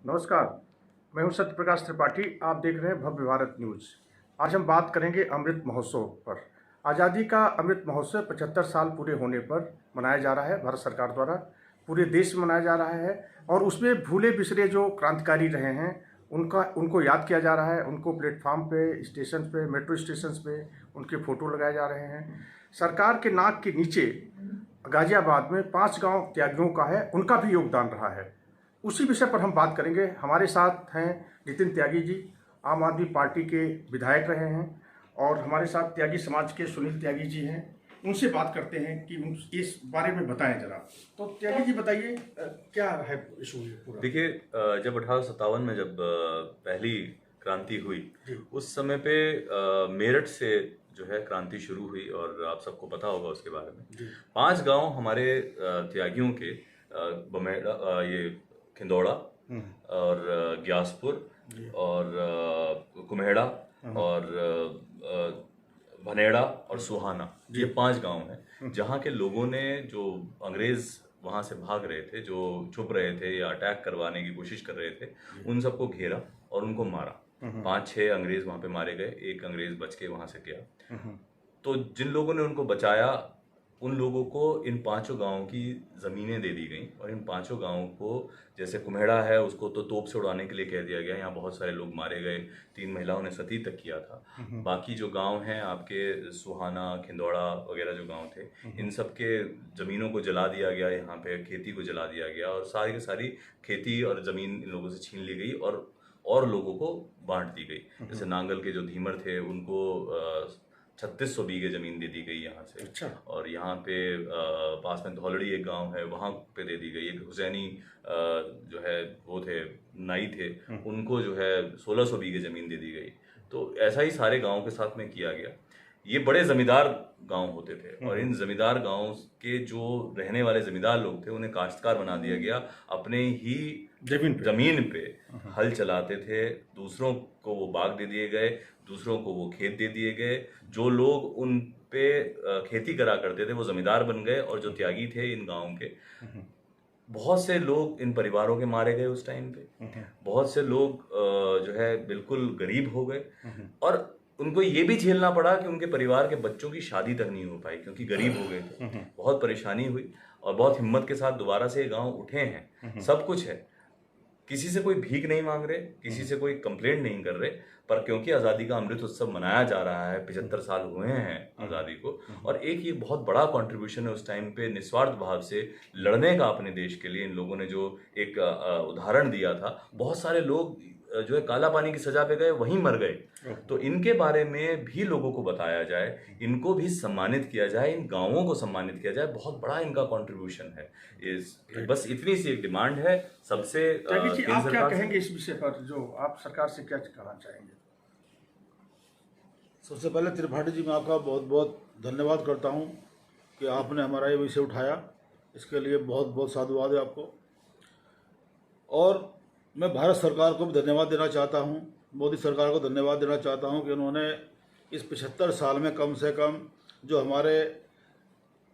नमस्कार, मैं हूं सत्य प्रकाश त्रिपाठी। आप देख रहे हैं भव्य भारत न्यूज़। आज हम बात करेंगे अमृत महोत्सव पर। आज़ादी का अमृत महोत्सव 75 साल पूरे होने पर मनाया जा रहा है। भारत सरकार द्वारा पूरे देश में मनाया जा रहा है और उसमें भूले बिसरे जो क्रांतिकारी रहे हैं उनको याद किया जा रहा है। उनको प्लेटफार्म पे, स्टेशन पे, मेट्रो स्टेशन पे उनके फ़ोटो लगाए जा रहे हैं। सरकार के नाक के नीचे गाजियाबाद में 5 गांव त्यागियों का है, उनका भी योगदान रहा है। उसी विषय पर हम बात करेंगे। हमारे साथ हैं नितिन त्यागी जी, आम आदमी पार्टी के विधायक रहे हैं, और हमारे साथ त्यागी समाज के सुनील त्यागी जी हैं। उनसे बात करते हैं कि इस बारे में बताएं जरा। तो त्यागी जी बताइए, क्या है इशू पूरा? देखिए, जब 1857 में जब पहली क्रांति हुई, उस समय पे मेरठ से जो है क्रांति शुरू हुई और आप सबको पता होगा उसके बारे में। 5 गांव हमारे त्यागियों के, बमेड़ा, ये खिंदौड़ा और ग्यासपुर और कुम्हेड़ा और भनेड़ा और सुहाना, ये 5 गांव हैं जहाँ के लोगों ने, जो अंग्रेज वहाँ से भाग रहे थे, जो छुप रहे थे या अटैक करवाने की कोशिश कर रहे थे, उन सबको घेरा और उनको मारा। 5-6 अंग्रेज वहाँ पे मारे गए, एक अंग्रेज बच के वहाँ से गया। तो जिन लोगों ने उनको बचाया, उन लोगों को इन 5 गांवों की ज़मीनें दे दी गई और इन 5 गांवों को, जैसे कुम्हेड़ा है उसको तो तोप से उड़ाने के लिए कह दिया गया। यहाँ बहुत सारे लोग मारे गए, 3 महिलाओं ने सती तक किया था। बाकी जो गांव हैं आपके, सुहाना, खिंदौड़ा वगैरह जो गांव थे, इन सब के ज़मीनों को जला दिया गया, यहाँ पे खेती को जला दिया गया और सारी की सारी खेती और ज़मीन इन लोगों से छीन ली गई और लोगों को बांट दी गई। जैसे नांगल के जो धीमर थे उनको 3600 बीघे जमीन दे दी गई यहाँ से। अच्छा। और यहाँ पे पास में धौलड़ी एक गांव है, वहाँ पे दे दी गई। एक हुसैनी जो है वो थे, नाई थे, उनको जो है 1600 बीघे जमीन दे दी गई। तो ऐसा ही सारे गाँव के साथ में किया गया। ये बड़े जमींदार गांव होते थे और इन जमींदार गांव के जो रहने वाले जमींदार लोग थे, उन्हें काश्तकार बना दिया गया। अपने ही जमीन पे हल चलाते थे, दूसरों को वो बाग दे दिए गए, दूसरों को वो खेत दे दिए गए। जो लोग उन पे खेती करा करते थे वो जमींदार बन गए और जो त्यागी थे इन गाँव के, बहुत से लोग इन परिवारों के मारे गए उस टाइम पे। बहुत से लोग जो है बिल्कुल गरीब हो गए और उनको ये भी झेलना पड़ा कि उनके परिवार के बच्चों की शादी तक नहीं हो पाई क्योंकि गरीब हो गए थे। बहुत परेशानी हुई और बहुत हिम्मत के साथ दोबारा से ये गांव उठे हैं। सब कुछ है, किसी से कोई भीख नहीं मांग रहे, किसी से कोई कंप्लेंट नहीं कर रहे, पर क्योंकि आज़ादी का अमृत उत्सव मनाया जा रहा है, 75 साल हुए हैं आज़ादी को, और एक ये बहुत बड़ा कंट्रीब्यूशन है उस टाइम पे निस्वार्थ भाव से लड़ने का अपने देश के लिए। इन लोगों ने जो एक उदाहरण दिया था, बहुत सारे लोग जो है काला पानी की सजा पे गए, वहीं मर गए। तो इनके बारे में भी लोगों को बताया जाए, इनको भी सम्मानित किया जाए, इन गांवों को सम्मानित किया जाए। बहुत बड़ा इनका कंट्रीब्यूशन है। बस इतनी सी एक डिमांड है सबसे। आप क्या कहेंगे इस विषय पर, जो आप सरकार से क्या कहना चाहेंगे? सबसे पहले त्रिपाठी जी, मैं आपका बहुत बहुत धन्यवाद करता हूं कि आपने हमारा ये विषय उठाया। इसके लिए बहुत बहुत साधुवाद है आपको। और मैं भारत सरकार को भी धन्यवाद देना चाहता हूं, मोदी सरकार को धन्यवाद देना चाहता हूं कि उन्होंने इस 75 साल में कम से कम जो हमारे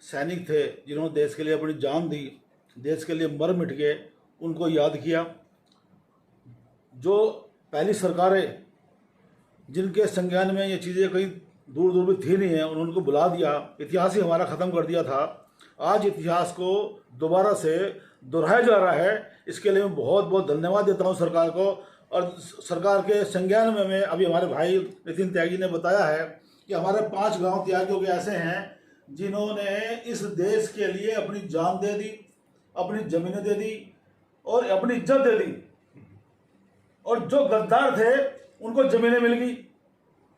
सैनिक थे, जिन्होंने देश के लिए अपनी जान दी, देश के लिए मर मिट गए, उनको याद किया। जो पहली सरकारें जिनके संज्ञान में ये चीज़ें कहीं दूर दूर भी थी नहीं है, उन्होंने उनको बुला दिया, इतिहास ही हमारा ख़त्म कर दिया था। आज इतिहास को दोबारा से दोहराया जा रहा है। इसके लिए मैं बहुत बहुत धन्यवाद देता हूं सरकार को। और सरकार के संज्ञान में मैं, अभी हमारे भाई नितिन त्यागी ने बताया है कि हमारे 5 गांव त्यागियों के ऐसे हैं जिन्होंने इस देश के लिए अपनी जान दे दी, अपनी ज़मीनें दे दी और अपनी इज्जत दे दी। और जो गद्दार थे उनको ज़मीनें मिल गई,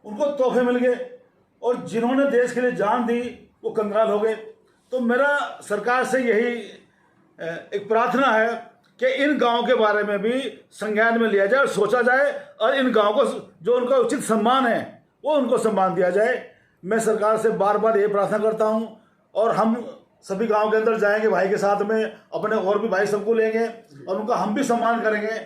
उनको तोहफे मिल गए, और जिन्होंने देश के लिए जान दी वो कंगाल हो गए। तो मेरा सरकार से यही एक प्रार्थना है कि इन गांव के बारे में भी संज्ञान में लिया जाए और सोचा जाए, और इन गांव को जो उनका उचित सम्मान है वो उनको सम्मान दिया जाए। मैं सरकार से बार बार ये प्रार्थना करता हूं, और हम सभी गांव के अंदर जाएंगे भाई के साथ में, अपने और भी भाई सबको लेंगे और उनका हम भी सम्मान करेंगे,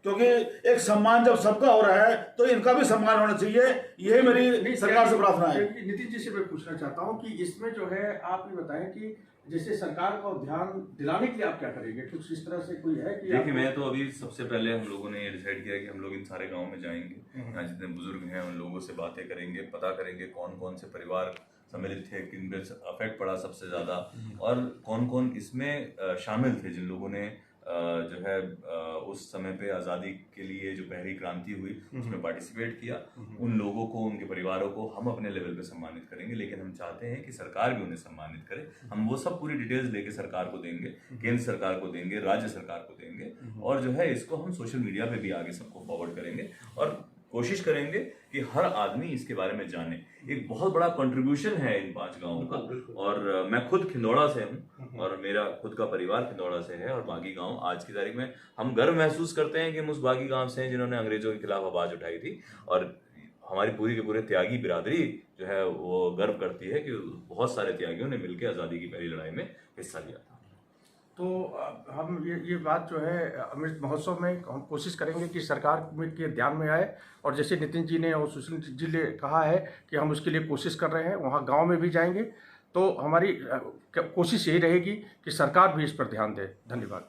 क्योंकि एक सम्मान जब सबका हो रहा है तो इनका भी सम्मान होना चाहिए। ये मेरी सरकार से प्रार्थना है। नितिन जी से मैं पूछना चाहता हूँ कि इसमें जो है, आप ये बताएं कि जैसे सरकार को ध्यान दिलाने के लिए आप क्या करेंगे? कुछ इस तरह से कोई है कि देखिए, मैं तो अभी सबसे पहले हम लोगों ने ये डिसाइड किया कि हम लोग इन सारे गांव में जाएंगे, यहाँ जितने बुजुर्ग हैं उन लोगों से बातें करेंगे, पता करेंगे कौन कौन से परिवार सम्मिलित थे, किन पे अफेक्ट पड़ा सबसे ज़्यादा, और कौन कौन इसमें शामिल थे जिन लोगों ने जो है उस समय पे आज़ादी के लिए जो पहली क्रांति हुई उसमें पार्टिसिपेट किया। उन लोगों को, उनके परिवारों को हम अपने लेवल पे सम्मानित करेंगे, लेकिन हम चाहते हैं कि सरकार भी उन्हें सम्मानित करे। हम वो सब पूरी डिटेल्स लेके सरकार को देंगे, केंद्र सरकार को देंगे, राज्य सरकार को देंगे, और जो है इसको हम सोशल मीडिया पे भी आगे सबको फॉरवर्ड करेंगे और कोशिश करेंगे कि हर आदमी इसके बारे में जाने। एक बहुत बड़ा कंट्रीब्यूशन है इन 5 गांवों का, और मैं खुद खिंदौड़ा से हूँ और मेरा खुद का परिवार खिंदौड़ा से है, और बागी गांव आज की तारीख में हम गर्व महसूस करते हैं कि हम उस बागी गांव से हैं जिन्होंने अंग्रेजों के खिलाफ आवाज उठाई थी, और हमारी पूरी के पूरे त्यागी बिरादरी जो है वो गर्व करती है कि बहुत सारे त्यागियों ने मिलकर आज़ादी की पहली लड़ाई में हिस्सा लिया था। तो हम ये बात जो है अमृत महोत्सव में हम कोशिश करेंगे कि सरकार के ध्यान में आए, और जैसे नितिन जी ने और सुशील जी ने कहा है कि हम उसके लिए कोशिश कर रहे हैं, वहाँ गांव में भी जाएंगे। तो हमारी कोशिश यही रहेगी कि सरकार भी इस पर ध्यान दे। धन्यवाद।